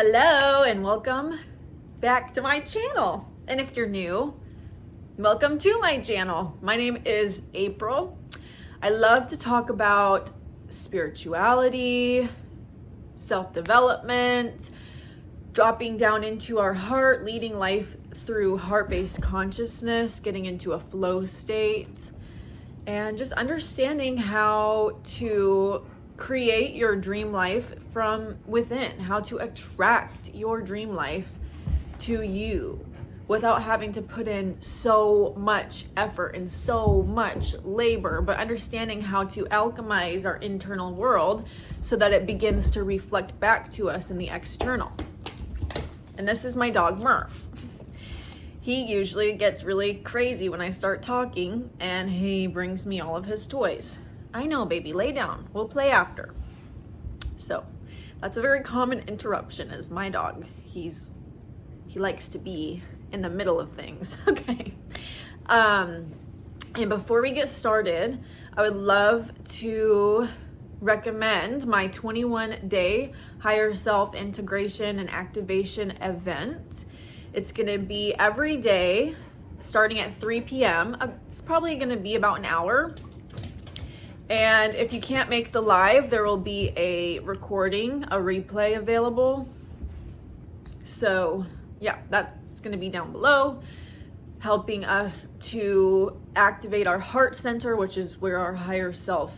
Hello and welcome back to my channel. And if you're new, welcome to my channel. My name is April. I love to talk about spirituality, self-development, dropping down into our heart, leading life through heart-based consciousness, getting into a flow state, and just understanding how to create your dream life from within, how to attract your dream life to you without having to put in so much effort and so much labor, but understanding how to alchemize our internal world so that it begins to reflect back to us in the external. And this is my dog Murph. He usually gets really crazy when I start talking, and he brings me all of his toys. I know, baby, lay down. We'll play after. So that's a very common interruption is my dog. He likes to be in the middle of things. Okay. And before we get started, I would love to recommend my 21-day higher self integration and activation event. It's going to be every day starting at 3 p.m. It's probably going to be about an hour. And if you can't make the live, there will be a recording, a replay available. So yeah, that's going to be down below, helping us to activate our heart center, which is where our higher self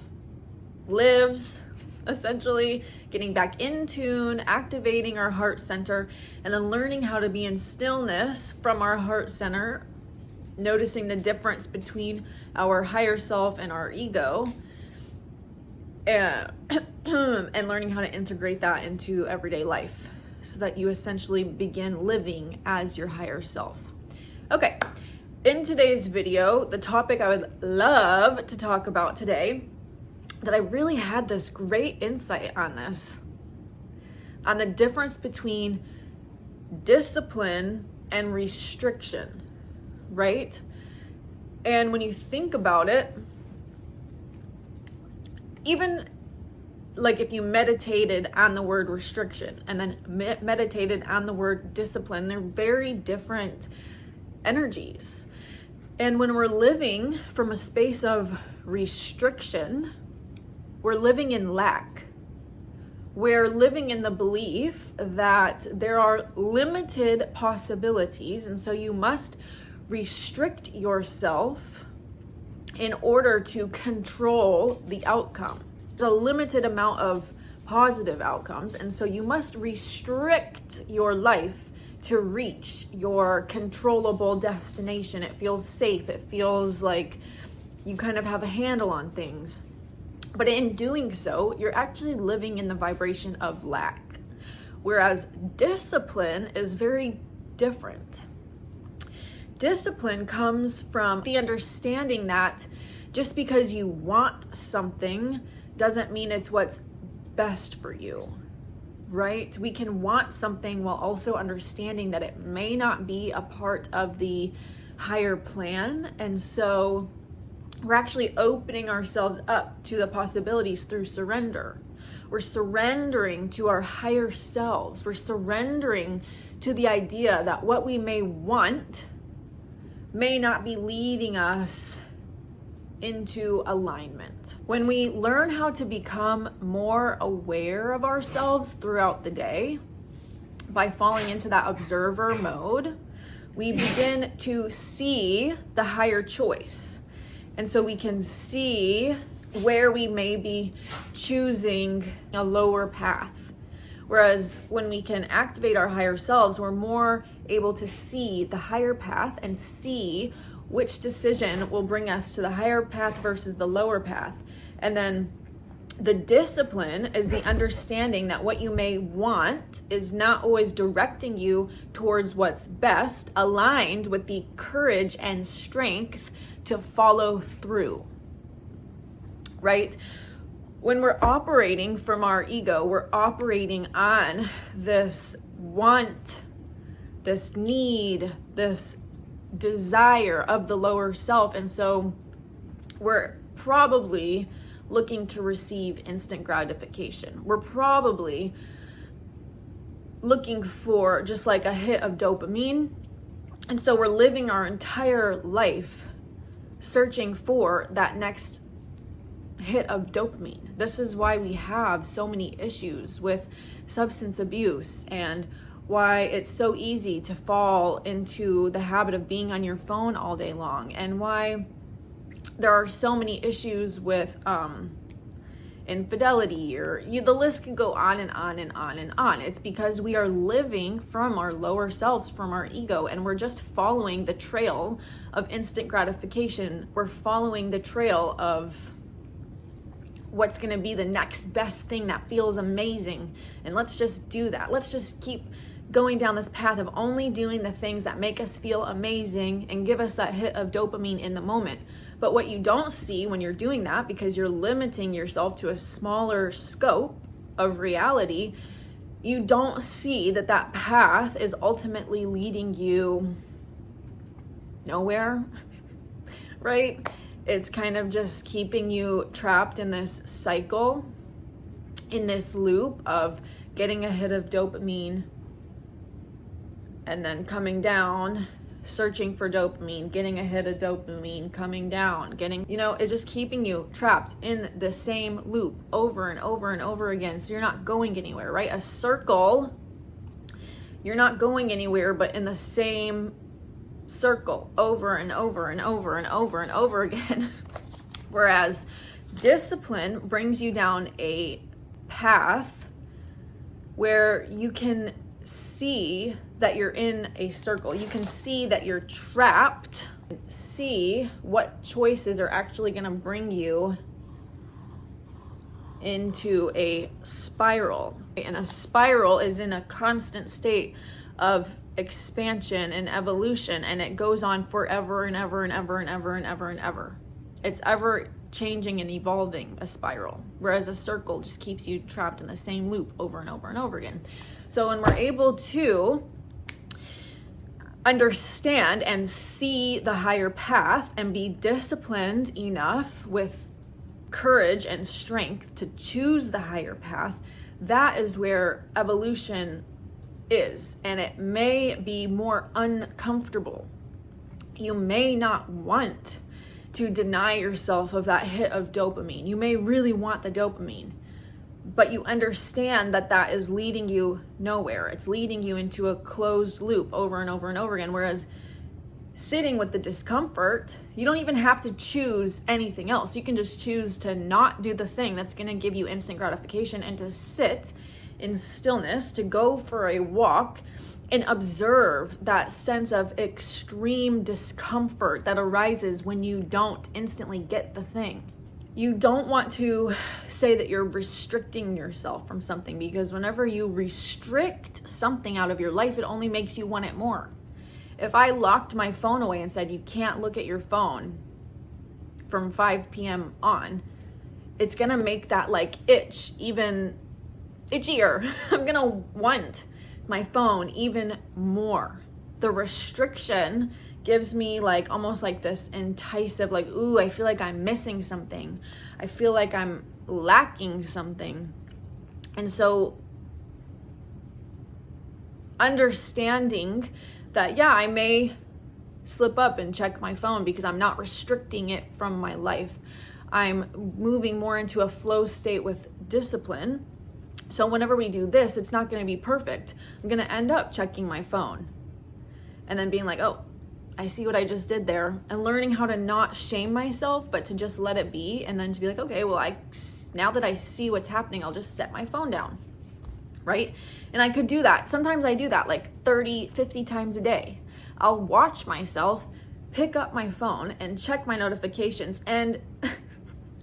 lives, essentially, getting back in tune, activating our heart center, and then learning how to be in stillness from our heart center, noticing the difference between our higher self and our ego, and learning how to integrate that into everyday life so that you essentially begin living as your higher self. Okay, in today's video, the topic I would love to talk about today, that I really had this great insight on this, on the difference between discipline and restriction, right? And when you think about it, even like if you meditated on the word restriction and then meditated on the word discipline, they're very different energies. And when we're living from a space of restriction, we're living in lack. We're living in the belief that there are limited possibilities, and so you must restrict yourself in order to control the outcome. There's a limited amount of positive outcomes, and so you must restrict your life to reach your controllable destination. It feels safe. It feels like you kind of have a handle on things. But in doing so, you're actually living in the vibration of lack. Whereas discipline is very different. Discipline comes from the understanding that just because you want something doesn't mean it's what's best for you, right? We can want something while also understanding that it may not be a part of the higher plan. And so we're actually opening ourselves up to the possibilities through surrender. We're surrendering to our higher selves. We're surrendering to the idea that what we may want may not be leading us into alignment. When we learn how to become more aware of ourselves throughout the day by falling into that observer mode, we begin to see the higher choice. And so we can see where we may be choosing a lower path. Whereas when we can activate our higher selves, we're more able to see the higher path and see which decision will bring us to the higher path versus the lower path. And then the discipline is the understanding that what you may want is not always directing you towards what's best, aligned with the courage and strength to follow through, right? When we're operating from our ego, we're operating on this want, this need, this desire of the lower self. And so we're probably looking to receive instant gratification. We're probably looking for just like a hit of dopamine. And so we're living our entire life searching for that next hit of dopamine. This is why we have so many issues with substance abuse, and why it's so easy to fall into the habit of being on your phone all day long, and why there are so many issues with infidelity, or the list can go on and on and on and on. It's because we are living from our lower selves, from our ego, and we're just following the trail of instant gratification. We're following the trail of what's going to be the next best thing that feels amazing, and let's just do that. Let's just keep going down this path of only doing the things that make us feel amazing and give us that hit of dopamine in the moment. But what you don't see when you're doing that, because you're limiting yourself to a smaller scope of reality, you don't see that that path is ultimately leading you nowhere, right? It's kind of just keeping you trapped in this cycle, in this loop of getting a hit of dopamine and then coming down, searching for dopamine, getting a hit of dopamine, coming down, it's just keeping you trapped in the same loop over and over and over again. So you're not going anywhere, right? A circle, you're not going anywhere, but in the same circle over and over and over and over and over again. Whereas discipline brings you down a path where you can see that you're in a circle. You can see that you're trapped. See what choices are actually going to bring you into a spiral. And a spiral is in a constant state of expansion and evolution, and it goes on forever and ever and ever and ever and ever and ever. It's ever changing and evolving, a spiral, whereas a circle just keeps you trapped in the same loop over and over and over again. So when we're able to understand and see the higher path and be disciplined enough with courage and strength to choose the higher path, that is where evolution is. And it may be more uncomfortable. You may not want to deny yourself of that hit of dopamine. You may really want the dopamine, but you understand that that is leading you nowhere. It's leading you into a closed loop over and over and over again. Whereas sitting with the discomfort, you don't even have to choose anything else. You can just choose to not do the thing that's going to give you instant gratification, and to sit in stillness, to go for a walk and observe that sense of extreme discomfort that arises when you don't instantly get the thing. You don't want to say that you're restricting yourself from something, because whenever you restrict something out of your life, it only makes you want it more. If I locked my phone away and said you can't look at your phone from 5 p.m. on, it's gonna make that like itch even itchier. I'm gonna want my phone even more. The restriction gives me like almost like this enticing, like, ooh, I feel like I'm missing something. I feel like I'm lacking something. And so understanding that, yeah, I may slip up and check my phone because I'm not restricting it from my life. I'm moving more into a flow state with discipline. So whenever we do this, it's not going to be perfect. I'm going to end up checking my phone and then being like, oh, I see what I just did there, and learning how to not shame myself, but to just let it be, and then to be like, okay, well, now that I see what's happening, I'll just set my phone down, right? And I could do that. Sometimes I do that like 30, 50 times a day. I'll watch myself pick up my phone and check my notifications, and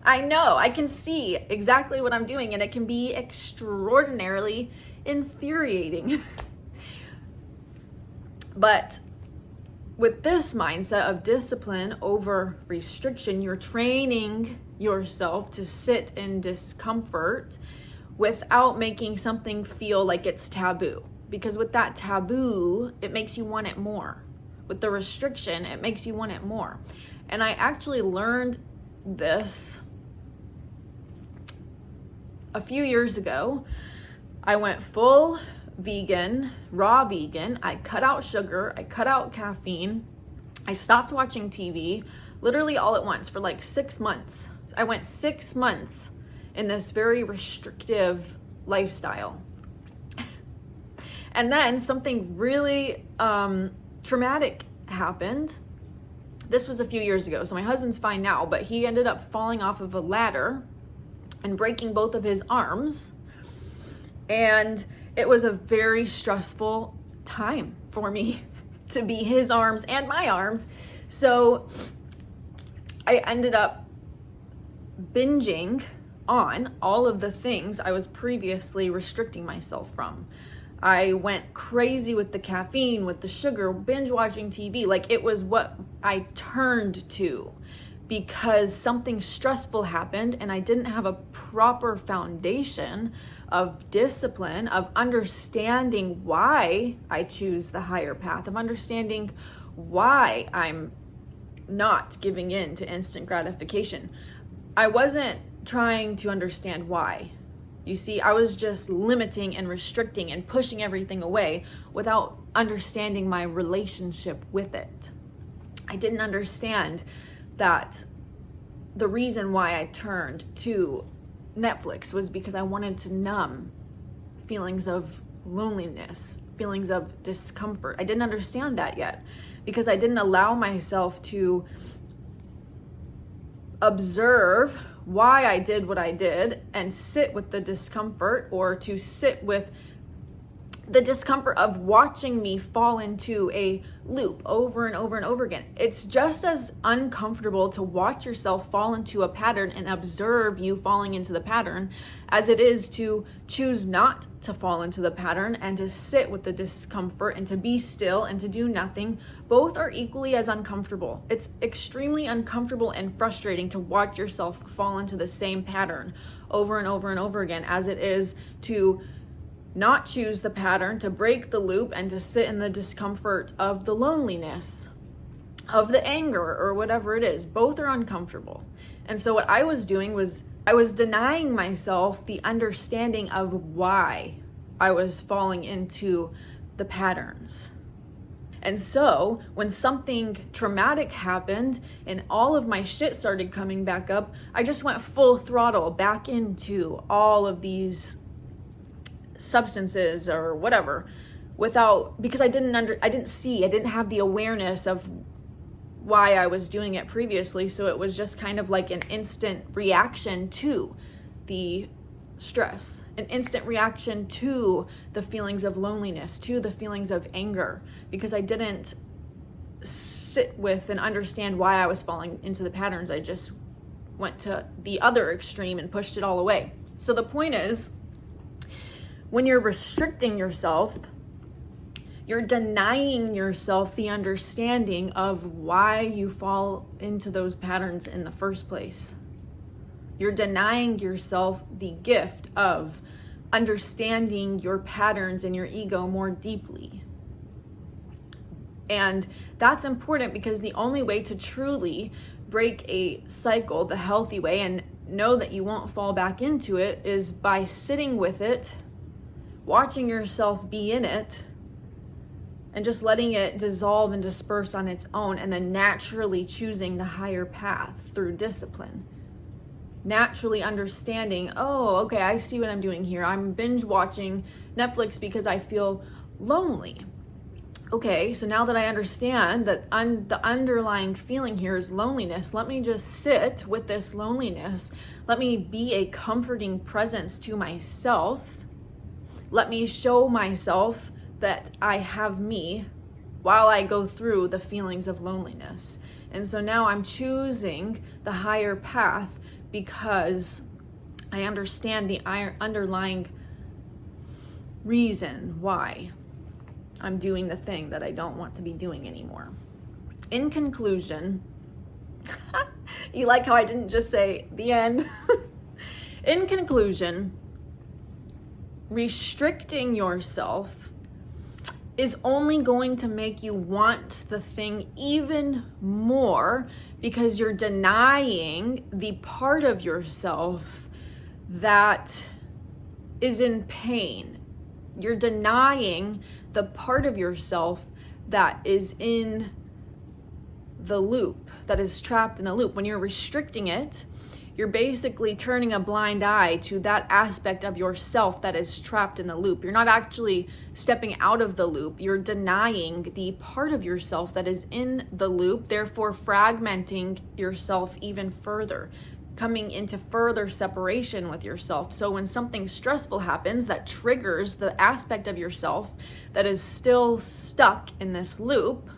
I know, I can see exactly what I'm doing, and it can be extraordinarily infuriating. But with this mindset of discipline over restriction, you're training yourself to sit in discomfort without making something feel like it's taboo. Because with that taboo, it makes you want it more. With the restriction, it makes you want it more. And I actually learned this a few years ago. I went full vegan, raw vegan. I cut out sugar, I cut out caffeine. I stopped watching TV literally all at once for like 6 months. I went 6 months in this very restrictive lifestyle. And then something really traumatic happened. This was a few years ago, so my husband's fine now, but he ended up falling off of a ladder and breaking both of his arms. And it was a very stressful time for me to be his arms and my arms. So I ended up binging on all of the things I was previously restricting myself from. I went crazy with the caffeine, with the sugar, binge watching TV. Like, it was what I turned to because something stressful happened and I didn't have a proper foundation of discipline, of understanding why I choose the higher path, of understanding why I'm not giving in to instant gratification. I wasn't trying to understand why. You see, I was just limiting and restricting and pushing everything away without understanding my relationship with it. I didn't understand that the reason why I turned to Netflix was because I wanted to numb feelings of loneliness, feelings of discomfort. I didn't understand that yet because I didn't allow myself to observe why I did what I did and sit with the discomfort, or to sit with the discomfort of watching me fall into a loop over and over and over again. It's just as uncomfortable to watch yourself fall into a pattern and observe you falling into the pattern as it is to choose not to fall into the pattern and to sit with the discomfort and to be still and to do nothing. Both are equally as uncomfortable. It's extremely uncomfortable and frustrating to watch yourself fall into the same pattern over and over and over again as it is to not choose the pattern, to break the loop and to sit in the discomfort of the loneliness, of the anger, or whatever it is. Both are uncomfortable. And so what I was doing was I was denying myself the understanding of why I was falling into the patterns. And so when something traumatic happened and all of my shit started coming back up, I just went full throttle back into all of these substances or whatever because I didn't have the awareness of why I was doing it previously. So it was just kind of like an instant reaction to the stress, an instant reaction to the feelings of loneliness, to the feelings of anger, because I didn't sit with and understand why I was falling into the patterns. I just went to the other extreme and pushed it all away. So the point is, when you're restricting yourself, you're denying yourself the understanding of why you fall into those patterns in the first place. You're denying yourself the gift of understanding your patterns and your ego more deeply. And that's important because the only way to truly break a cycle the healthy way and know that you won't fall back into it is by sitting with it, watching yourself be in it, and just letting it dissolve and disperse on its own, and then naturally choosing the higher path through discipline. Naturally understanding, oh, okay, I see what I'm doing here. I'm binge watching Netflix because I feel lonely. Okay, so now that I understand that the underlying feeling here is loneliness, let me just sit with this loneliness. Let me be a comforting presence to myself. Let me show myself that I have me while I go through the feelings of loneliness. And so now I'm choosing the higher path because I understand the underlying reason why I'm doing the thing that I don't want to be doing anymore. In conclusion, you like how I didn't just say the end? In conclusion, restricting yourself is only going to make you want the thing even more because you're denying the part of yourself that is in pain, You're denying the part of yourself that is in the loop, that is trapped in the loop. When you're restricting it, you're basically turning a blind eye to that aspect of yourself that is trapped in the loop. You're not actually stepping out of the loop. You're denying the part of yourself that is in the loop, therefore fragmenting yourself even further, coming into further separation with yourself. So when something stressful happens that triggers the aspect of yourself that is still stuck in this loop,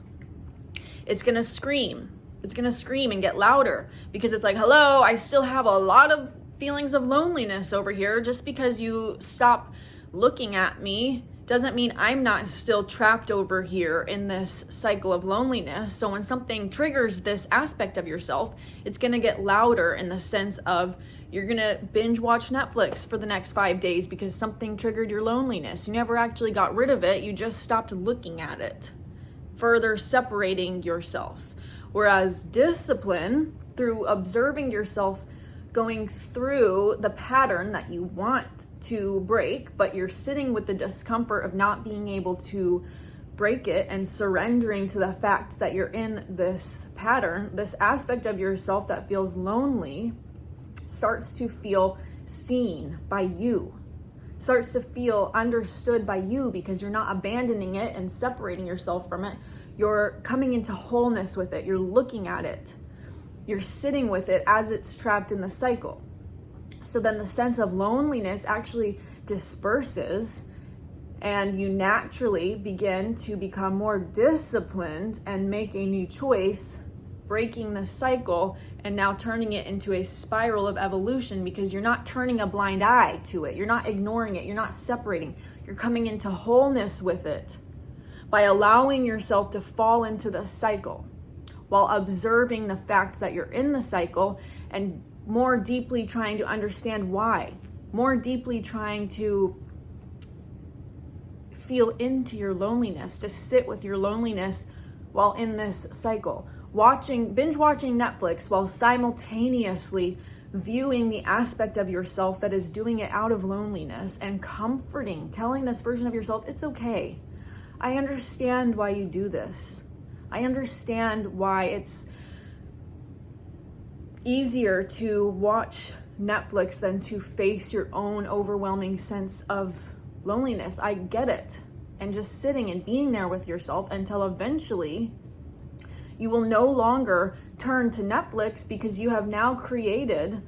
it's going to scream. It's going to scream and get louder because it's like, hello, I still have a lot of feelings of loneliness over here. Just because you stop looking at me doesn't mean I'm not still trapped over here in this cycle of loneliness. So when something triggers this aspect of yourself, it's going to get louder in the sense of you're going to binge watch Netflix for the next 5 days because something triggered your loneliness. You never actually got rid of it. You just stopped looking at it, further separating yourself. Whereas discipline, through observing yourself going through the pattern that you want to break, but you're sitting with the discomfort of not being able to break it and surrendering to the fact that you're in this pattern, this aspect of yourself that feels lonely starts to feel seen by you, starts to feel understood by you because you're not abandoning it and separating yourself from it. You're coming into wholeness with it. You're looking at it. You're sitting with it as it's trapped in the cycle. So then the sense of loneliness actually disperses and you naturally begin to become more disciplined and make a new choice, breaking the cycle and now turning it into a spiral of evolution because you're not turning a blind eye to it. You're not ignoring it. You're not separating. You're coming into wholeness with it by allowing yourself to fall into the cycle while observing the fact that you're in the cycle and more deeply trying to understand why, more deeply trying to feel into your loneliness, to sit with your loneliness while in this cycle. Binge watching Netflix while simultaneously viewing the aspect of yourself that is doing it out of loneliness and comforting, telling this version of yourself, it's okay. I understand why you do this. I understand why it's easier to watch Netflix than to face your own overwhelming sense of loneliness. I get it. And just sitting and being there with yourself until eventually you will no longer turn to Netflix because you have now created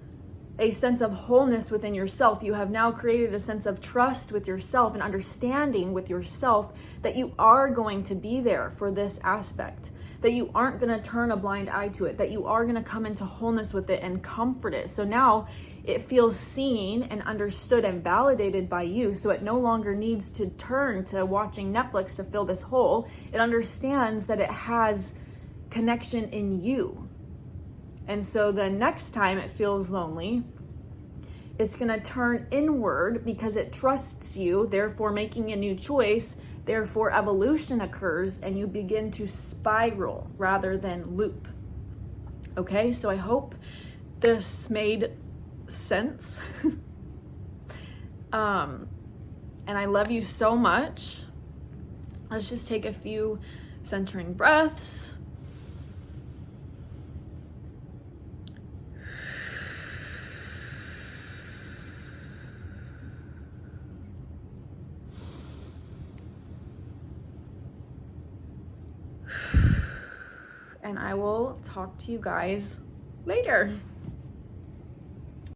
a sense of wholeness within yourself. You have now created a sense of trust with yourself and understanding with yourself that you are going to be there for this aspect, that you aren't going to turn a blind eye to it, that you are going to come into wholeness with it and comfort it. So now it feels seen and understood and validated by you. So it no longer needs to turn to watching Netflix to fill this hole. It understands that it has connection in you. And so the next time it feels lonely, it's going to turn inward because it trusts you, therefore making a new choice, therefore evolution occurs and you begin to spiral rather than loop. Okay, so I hope this made sense. And I love you so much. Let's just take a few centering breaths. And I will talk to you guys later.